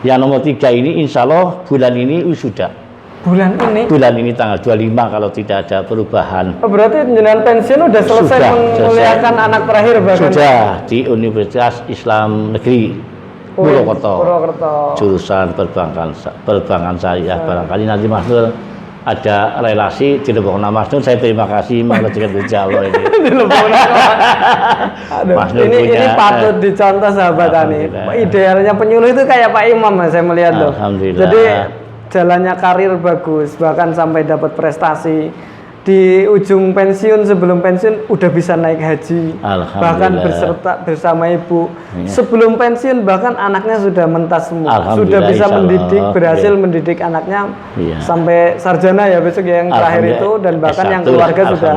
Speaker 2: Yang nomor 3 ini insya Allah bulan ini sudah. Bulan ini tanggal 25 kalau tidak ada perubahan.
Speaker 1: Oh, berarti jenengan pensiun udah selesai menguliakan anak terakhir bahkan?
Speaker 2: Sudah di Universitas Islam Negeri Purwokerto. Jurusan perbankan syariah. Barangkali nanti Mas Nur ada relasi di Lembong Mas Nur, saya terima kasih mengerjakan Allah ini.
Speaker 1: Mas Nur ini patut dicontoh sahabat Tani. Idealnya penyuluh itu kayak Pak Imam saya melihat loh.
Speaker 2: Alhamdulillah.
Speaker 1: Jadi jalannya karir bagus, bahkan sampai dapat prestasi. Di ujung pensiun, sebelum pensiun udah bisa naik haji, bahkan berserta bersama ibu. Sebelum pensiun bahkan anaknya sudah mentas semua, sudah bisa mendidik, berhasil mendidik anaknya sampai sarjana ya besok yang terakhir itu, dan bahkan yang keluarga sudah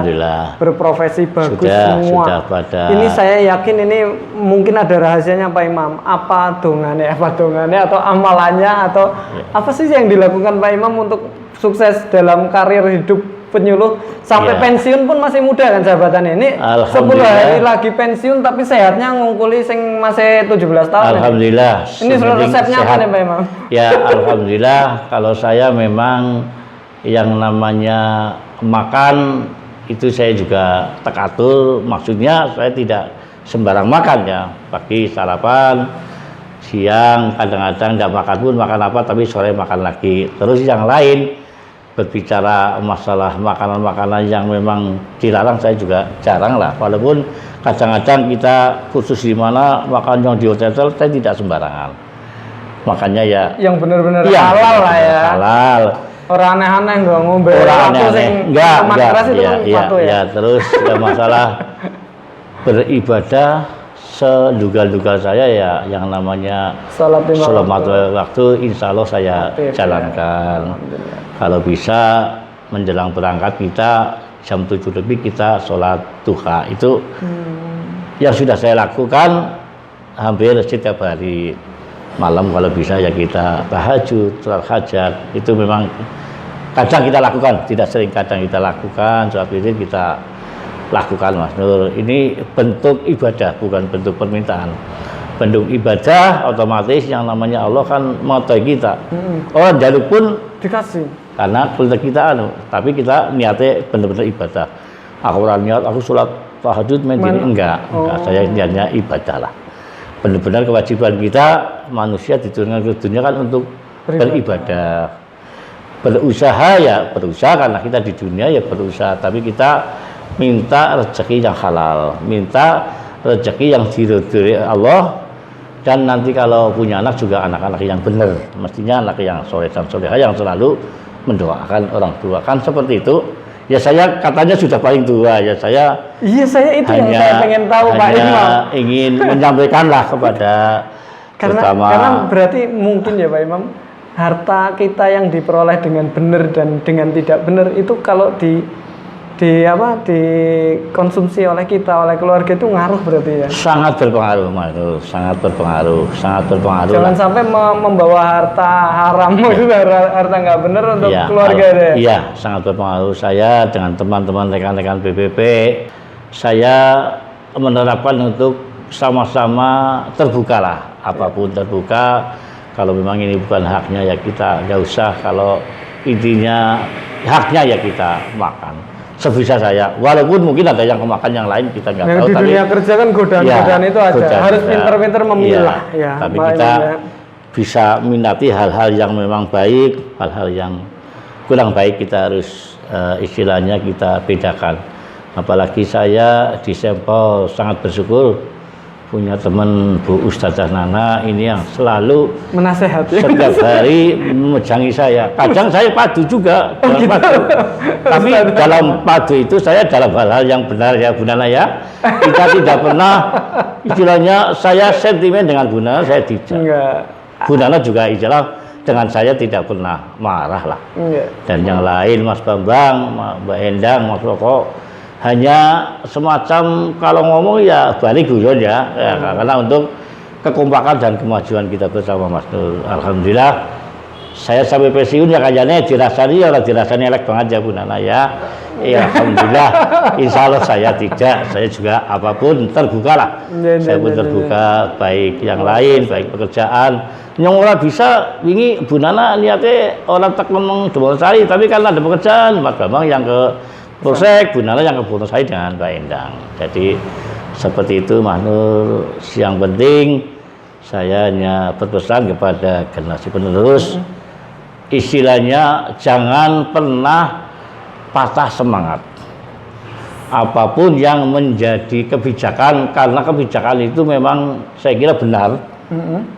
Speaker 1: berprofesi bagus semua. Ini saya yakin ini mungkin ada rahasianya Pak Imam. Apa dongane atau amalannya atau apa sih yang dilakukan Pak Imam untuk sukses dalam karir hidup penyuluh sampai pensiun pun masih muda kan sahabatan ini. 10 hari lagi pensiun tapi sehatnya ngungkuli sing masih 17 tahun.
Speaker 2: Alhamdulillah.
Speaker 1: Ini resepnya apa nih Pak Imam?
Speaker 2: Ya alhamdulillah, kalau saya memang yang namanya makan itu saya juga teratur, maksudnya saya tidak sembarang makan ya. Pagi sarapan, siang kadang-kadang tidak makan pun makan apa, tapi sore makan lagi. Terus yang lain berbicara masalah makanan-makanan yang memang dilarang saya juga jarang lah, walaupun kadang-kadang kita khusus di mana makan yang di hotel saya tidak sembarangan makannya ya yang benar-benar halal lah ya, halal, orang aneh-aneh nggak ngombe, orang aneh-aneh enggak ya. Terus ya masalah beribadah seduga-duga saya ya yang namanya sholat waktu insya Allah saya jalankan. Kalau bisa menjelang berangkat kita jam 7 lebih kita sholat duha, itu yang sudah saya lakukan hampir setiap hari. Malam kalau bisa ya kita tahajud, sholat hajat, itu memang kadang kita lakukan, tidak sering, kadang kita lakukan. Sholat witir kita lakukan Mas Nur. Ini bentuk ibadah, bukan bentuk permintaan. Bentuk ibadah otomatis yang namanya Allah kan motoy kita. Orang jaluk pun dikasih karena kultur kita tapi kita niatnya benar-benar ibadah. Aku orang niat aku sholat tahajud enggak. Saya niatnya ibadah lah. Benar-benar kewajiban kita manusia diturunkan ke dunia kan untuk beribadah. Berusaha ya berusaha, karena kita di dunia ya berusaha, tapi kita minta rezeki yang halal, minta rezeki yang diridhoi Allah. Dan nanti kalau punya anak juga anak-anak yang benar, mestinya anak yang soleh dan soleha yang selalu mendoakan orang tua, kan seperti itu. Ya saya katanya sudah paling tua ya, saya itu yang saya pengen tahu Pak Imam, ingin menyampaikanlah kepada karena berarti mungkin ya Pak Imam, harta kita yang diperoleh dengan benar dan dengan tidak benar itu kalau dikonsumsi oleh kita, oleh keluarga itu ngaruh berarti ya? Sangat berpengaruh Mas, sangat berpengaruh. Jangan sampai membawa harta haram, harta nggak benar untuk keluarga deh. Iya, sangat berpengaruh. Saya dengan teman-teman rekan-rekan BPP, saya menerapkan untuk sama-sama terbuka lah, apapun terbuka. Kalau memang ini bukan haknya ya kita nggak usah, kalau intinya haknya ya kita makan sebisa saya, walaupun mungkin ada yang kemakan yang lain kita nggak tahu,
Speaker 1: di
Speaker 2: tapi
Speaker 1: dunia kerja kan godaan-godaan itu ada, harus pintar-pintar memilah ya,
Speaker 2: tapi kita bisa minati hal-hal yang memang baik, hal-hal yang kurang baik kita harus istilahnya kita bedakan. Apalagi saya di Sempol sangat bersyukur punya teman Bu Ustazah Nana ini yang selalu
Speaker 1: menasehati
Speaker 2: setiap hari memejangi saya. Kadang saya padu juga dalam
Speaker 1: gitu.
Speaker 2: padu. Tapi dalam padu itu saya dalam hal-hal yang benar ya Bu Nana ya. Kita tidak pernah istilahnya saya sentimen dengan Bu Nana, saya tidak.
Speaker 1: Enggak.
Speaker 2: Bu Nana juga istilah dengan saya tidak pernah marah lah.
Speaker 1: Enggak.
Speaker 2: Dan yang lain Mas Bambang, Mbak Endang, Mas Roko hanya semacam kalau ngomong ya balik guyon ya, karena untuk kekompakan dan kemajuan kita bersama Mas Nur. Alhamdulillah saya sampai pensiun ya kayaknya dirasani ya dirasani elek banget ya Bu Nana ya. Ya alhamdulillah, insya Allah saya tidak, saya juga apapun terbuka lah. Saya pun terbuka baik yang lain, baik pekerjaan. Yang orang bisa ini Bu Nana niatnya orang tak ngomong Demolsari, tapi kan ada pekerjaan Mas Bambang yang ke Polsek, Bu Nana yang kebutuhan saya dengan Mbak Endang. Jadi seperti itu Mas Nur. Yang penting saya hanya berpesan kepada generasi penerus, istilahnya jangan pernah patah semangat. Apapun yang menjadi kebijakan, karena kebijakan itu memang saya kira benar.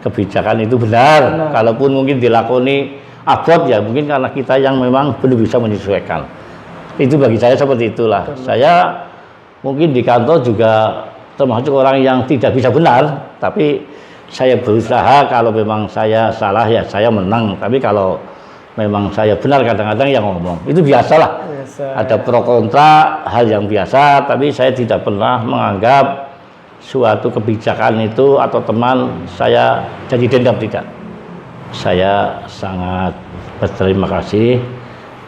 Speaker 2: Kebijakan itu benar. Kalaupun mungkin dilakoni abot ya mungkin karena kita yang memang belum bisa menyesuaikan. Itu bagi saya seperti itulah. Saya mungkin di kantor juga termasuk orang yang tidak bisa benar, tapi saya berusaha kalau memang saya salah ya saya menang, tapi kalau memang saya benar kadang-kadang yang ngomong itu biasalah. Ada pro kontra, hal yang biasa, tapi saya tidak pernah menganggap suatu kebijakan itu atau teman saya jadi dendam, tidak. Saya sangat berterima kasih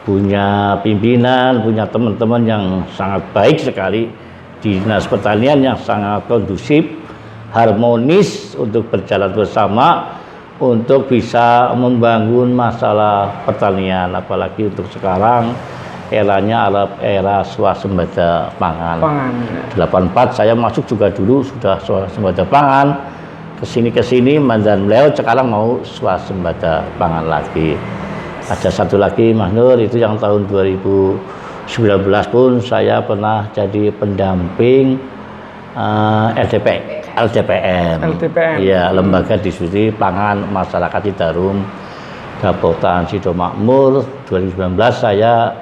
Speaker 2: punya pimpinan, punya teman-teman yang sangat baik sekali di Dinas Pertanian yang sangat kondusif, harmonis untuk berjalan bersama untuk bisa membangun masalah pertanian, apalagi untuk sekarang eranya era swasembada pangan. 84 saya masuk juga dulu sudah swasembada pangan, kesini mandan beliau sekarang mau swasembada pangan lagi. Ada satu lagi Mas Nur, itu yang tahun 2019 pun saya pernah jadi pendamping LDPM. Ya, Lembaga Diskusi Pangan Masyarakat Citarum, Kabupaten Sidomakmur. 2019 saya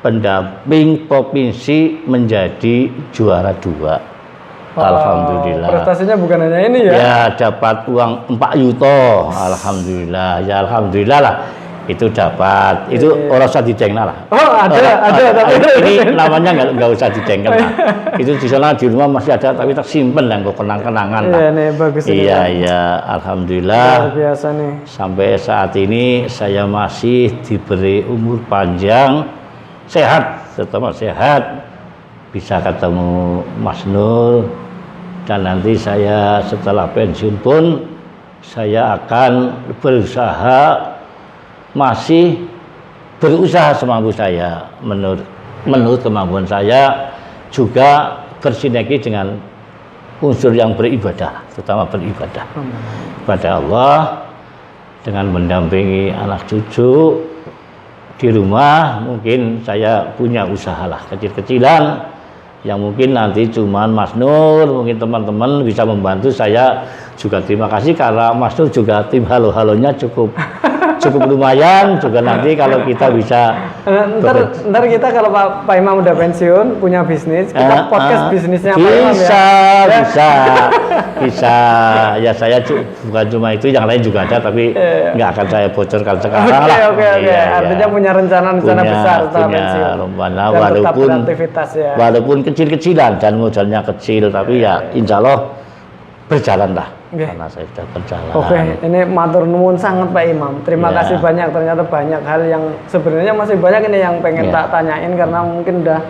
Speaker 2: pendamping provinsi menjadi juara 2. Alhamdulillah.
Speaker 1: Prestasinya bukan hanya ini ya?
Speaker 2: Ya, dapat uang 4 juta. Alhamdulillah. Ya alhamdulillah lah. Itu dapat, itu orang usah dicengna lah.
Speaker 1: Oh ada, tapi
Speaker 2: ini namanya nggak usah dicengkel lah. Itu di sana di rumah masih ada, tapi tak simpen lah, kok kenang-kenangan lah.
Speaker 1: Iya nih bagus ini.
Speaker 2: Iya, alhamdulillah.
Speaker 1: Luar biasa nih.
Speaker 2: Sampai saat ini saya masih diberi umur panjang, sehat, terutama sehat, bisa ketemu Mas Nur, dan nanti saya setelah pensiun pun saya akan berusaha masih berusaha semampu saya menurut kemampuan saya juga bersinergi dengan unsur yang beribadah, terutama beribadah kepada Allah dengan mendampingi anak cucu di rumah. Mungkin saya punya usaha lah kecil-kecilan yang mungkin nanti cuman Mas Nur, mungkin teman-teman bisa membantu. Saya juga terima kasih karena Mas Nur juga tim halo-halonya cukup lumayan juga. Nanti kalau kita bisa
Speaker 1: ntar kita kalau Pak Imam udah pensiun punya bisnis, kita podcast bisnisnya Pak Imam ya.
Speaker 2: bisa ya. Saya bukan cuma itu, yang lain juga ada, tapi nggak akan saya bocorkan sekarang lah.
Speaker 1: Oke. Artinya punya rencana besar setelah pensiun.
Speaker 2: Walaupun kecil-kecilan dan modalnya kecil, tapi ya insya Allah berjalan lah. Karena saya sudah berjalan.
Speaker 1: Oke, ini matur nuwun sangat Pak Imam. Terima kasih banyak. Ternyata banyak hal yang sebenarnya masih banyak ini yang pengen tak tanyain, karena mungkin udah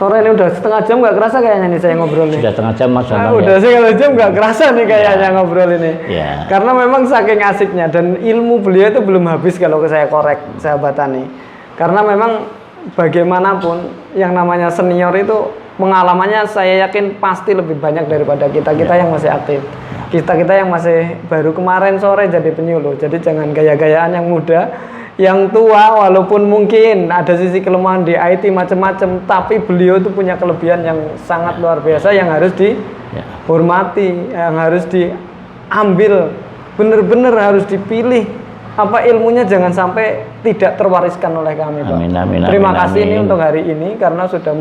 Speaker 1: sore ini udah setengah jam, nggak kerasa kayaknya nih saya ngobrol nih.
Speaker 2: Sudah setengah jam Mas.
Speaker 1: Udah setengah jam nggak kerasa nih kayaknya ngobrol ini. Karena memang saking asiknya dan ilmu beliau itu belum habis kalau saya korek sahabat Tani. Karena memang bagaimanapun yang namanya senior itu pengalamannya saya yakin pasti lebih banyak daripada kita yang masih aktif. Kita yang masih baru kemarin sore jadi penyuluh. Jadi jangan gaya-gayaan yang muda, yang tua walaupun mungkin ada sisi kelemahan di IT macam-macam, tapi beliau itu punya kelebihan yang sangat luar biasa yang harus dihormati, yang harus diambil, benar-benar harus dipilih. Apa ilmunya jangan sampai tidak terwariskan oleh kami, Pak. Terima kasih ini untuk hari ini karena sudah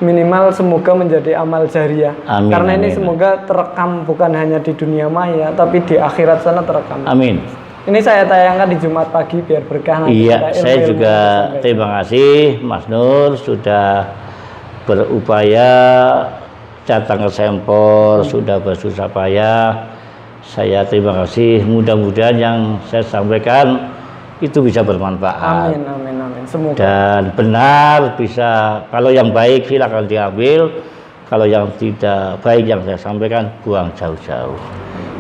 Speaker 1: minimal semoga menjadi amal jariah. Karena ini semoga terekam bukan hanya di dunia maya tapi di akhirat sana terekam.
Speaker 2: Amin.
Speaker 1: Ini saya tayangkan di Jumat pagi biar berkah.
Speaker 2: Iya, saya juga terima kasih Mas Nur sudah berupaya datang ke Sempor, sudah bersusah payah. Saya terima kasih, mudah-mudahan yang saya sampaikan itu bisa bermanfaat.
Speaker 1: Amin, amin, amin. Semoga.
Speaker 2: Dan benar bisa, kalau yang baik silakan diambil, kalau yang tidak baik yang saya sampaikan buang jauh-jauh.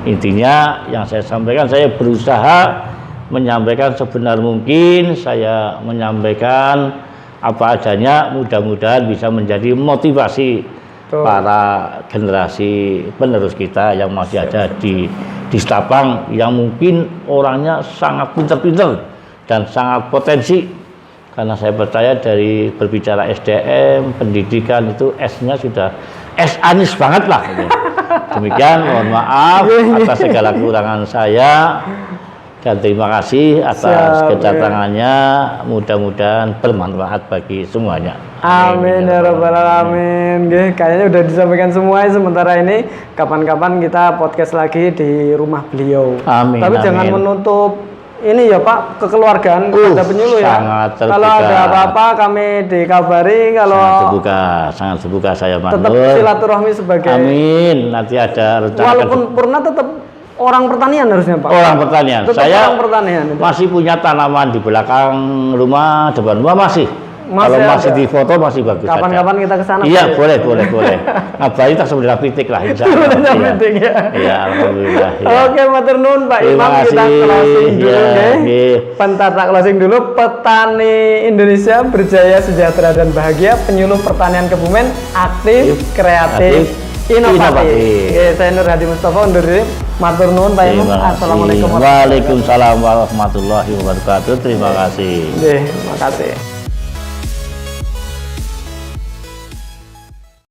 Speaker 2: Intinya yang saya sampaikan, saya berusaha menyampaikan sebenar mungkin, saya menyampaikan apa adanya, mudah-mudahan bisa menjadi motivasi para generasi penerus kita yang masih ada di Setapang yang mungkin orangnya sangat pintar-pintar dan sangat potensi, karena saya percaya dari berbicara SDM pendidikan itu S-nya sudah S Anis banget lah. Demikian, mohon maaf atas segala kekurangan saya dan terima kasih atas kedatangannya, mudah-mudahan bermanfaat bagi semuanya.
Speaker 1: Amin ya rabbal alamin. Kayaknya udah disampaikan semua. Sementara ini kapan-kapan kita podcast lagi di rumah beliau.
Speaker 2: Amin.
Speaker 1: Tapi jangan menutup ini ya Pak, kekeluargaan kepada penyuluh ya. Kalau ada apa-apa kami dikabari. Kalau
Speaker 2: sangat terbuka saya Mas.
Speaker 1: Tetap silaturahmi sebagai.
Speaker 2: Amin. Nanti ada rencana.
Speaker 1: Walaupun purna tetap orang pertanian harusnya Pak.
Speaker 2: Orang pertanian.
Speaker 1: Tetap
Speaker 2: saya
Speaker 1: orang pertanian itu.
Speaker 2: Masih punya tanaman di belakang rumah, depan rumah masih. Kalau masih di foto masih bagus.
Speaker 1: Kapan-kapan kita ke sana.
Speaker 2: Iya, boleh. Ngabari tak sebenarnya pitik lah insya Allah.
Speaker 1: Ya.
Speaker 2: Iya, alhamdulillah. Ya.
Speaker 1: Oke, matur nuwun Pak Imam, kita closing dulu nggih. Bentar tak closing dulu. Petani Indonesia berjaya, sejahtera dan bahagia. Penyuluh pertanian Kebumen, aktif, kreatif, inovatif. Oke, saya Nur Hadi Mustafa undur diri. Matur nuwun Pak Imam. Assalamualaikum.
Speaker 2: Waalaikumsalam warahmatullahi wabarakatuh. Terima kasih.
Speaker 1: Terima kasih.